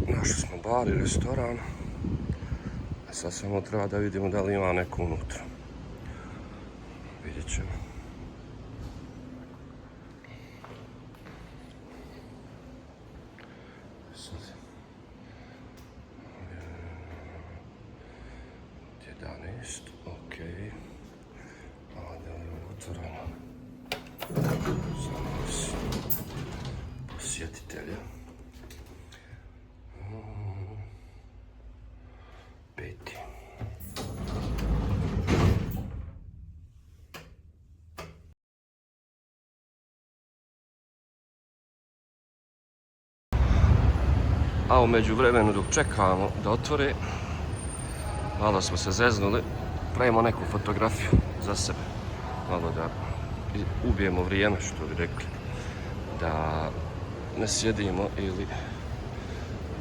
Našli smo bar i restoran. Sad samo treba da vidimo da li ima neko unutra. Vidjet ćemo. Sad. 11, okej. A da li je otvoreno? Za nas posjetitelja. 5. A u međuvremenu dok čekamo da otvore, malo smo se zeznuli, pravimo neku fotografiju za sebe. Malo da ubijemo vrijeme, što bi rekli. Da ne sjedimo ili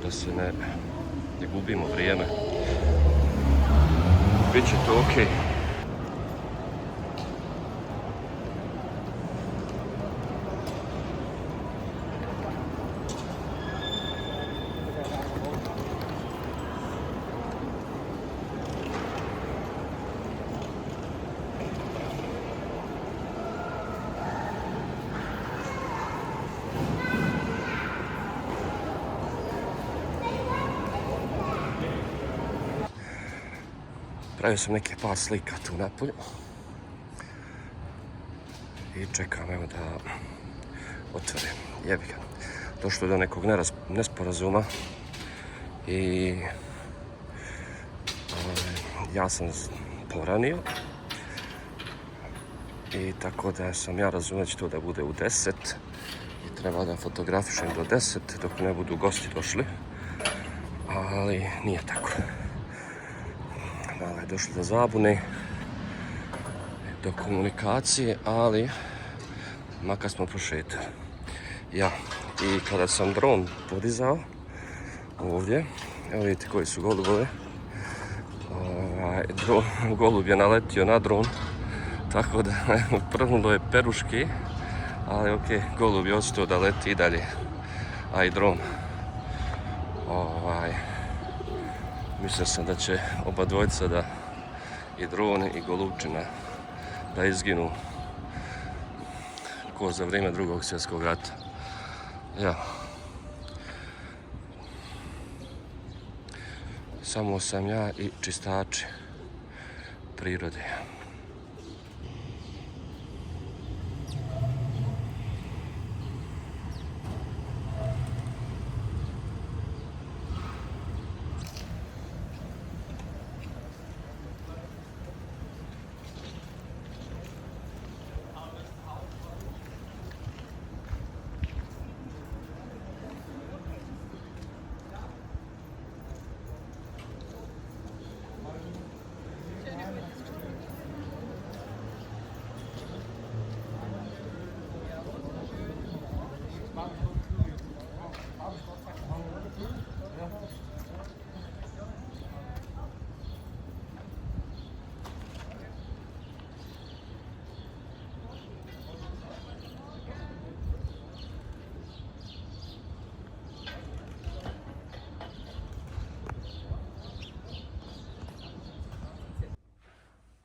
da se ne gubimo vrijeme. Biće to okej. Pravio sam neke par slika tu napolju i čekam evo da otvore. Jebi ga. Došlo je do nekog nesporazuma i ja sam poranio i tako da sam ja razumio da će to da bude u 10 i treba da fotografišem do 10 dok ne budu gosti došli, ali nije tako. Malo je došlo do zabune, do komunikacije, ali makar smo prošetali. Ja, i kada sam dron podizao ovdje, evo vidite koji su golubove, golub je naletio na dron, tako da prnulo je peruški, ali okej, golub je ostao da leti i dalje, a i dron. Mislio sam da će oba dvojca da, i drone i golubčina, da izginu ko za vrijeme Drugog svjetskog rata. Ja. Samo sam ja i čistači prirode.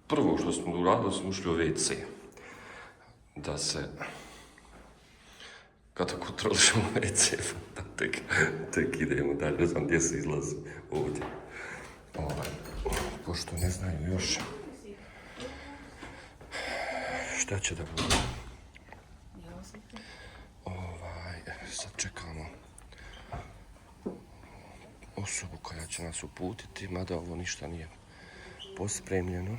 Prvo što smo uradili, smo ušli u WC. Da se, kada kontrolišemo WC, tek idemo dalje, ne znam gdje se izlazi ovdje. Pošto ne znaju još šta će da bude. Sad čekamo osobu koja će nas uputiti, mada ovo ništa nije pospremljeno.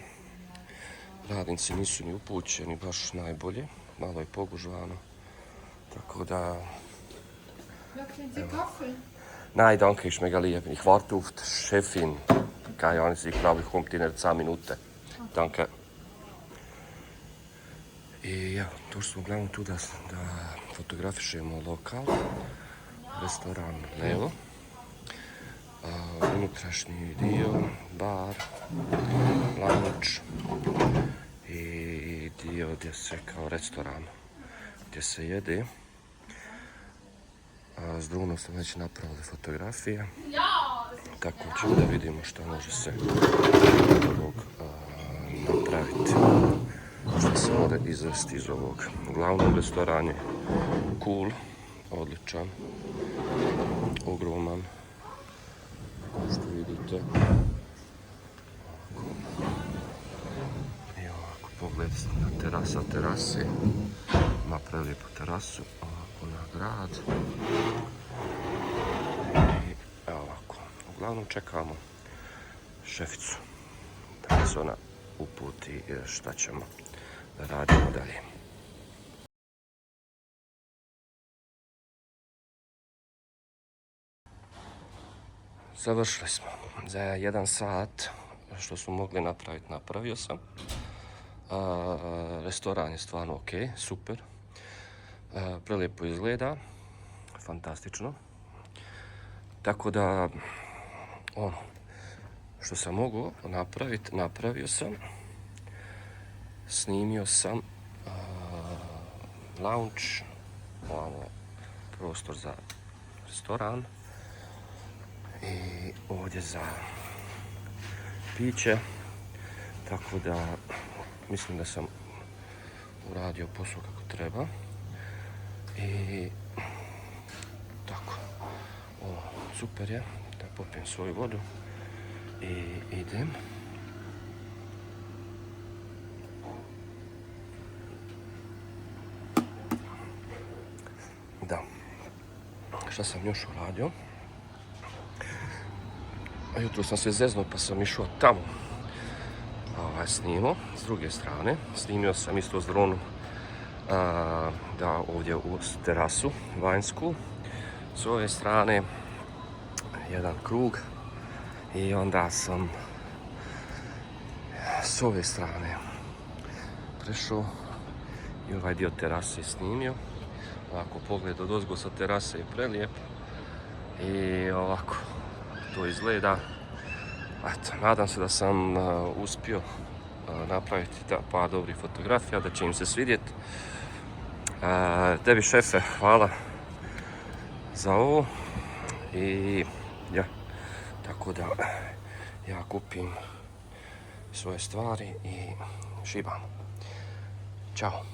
Radnici nisu ni upućeni baš najbolje, malo je pogužvano, tako da... Nein, danke, ist mega lieb. Ich warte auf die Chefin. Keine Ahnung, sie glaube ich kommt in 10 Minuten. Danke. I ja, došli smo uglavnom tu da fotografišemo lokal. restoran Nelo. Unutrašnji dio, bar, lounge i dio gdje se kao restoran, gdje se jede. S Drunom smo već napravili fotografije, tako ćemo da vidimo što može se ovog napraviti, što se može izvesti iz ovog. Uglavnom, restoran je cool, odličan, ogroman, kao što vidite. I ovako pogled na terase, ima prelijepu terasu, ovako na grad. I ovako, uglavnom čekamo šeficu da nas ona uputi šta ćemo da radimo dalje. Završili smo. Za 1 sat što smo mogli napraviti, napravio sam. Restoran je stvarno ok, super. Prelijepo izgleda, fantastično. Tako da, ono, što sam mogao napraviti, napravio sam. Snimio sam lounge, prostor za restoran i ovdje za piće. Tako da, mislim da sam uradio posao kako treba. I tako, super je, da popijem svoju vodu i idem. Da, šta sam još uradio? Jutro sam se zeznuo pa sam išao tamo. Snimao, s druge strane. Snimio sam isto s dronom da ovdje u terasu vanjsku. S ove strane jedan krug i onda sam s ove strane prešao i ovaj dio terase snimio. Ovako pogled od ozgo sa terase je prelijep i ovako to izgleda. Eto, nadam se da sam uspio napraviti par dobrih fotografija, da će im se svidjeti. Tebi šefe, hvala za ovo i ja, tako da ja kupim svoje stvari i šibam. Ćao.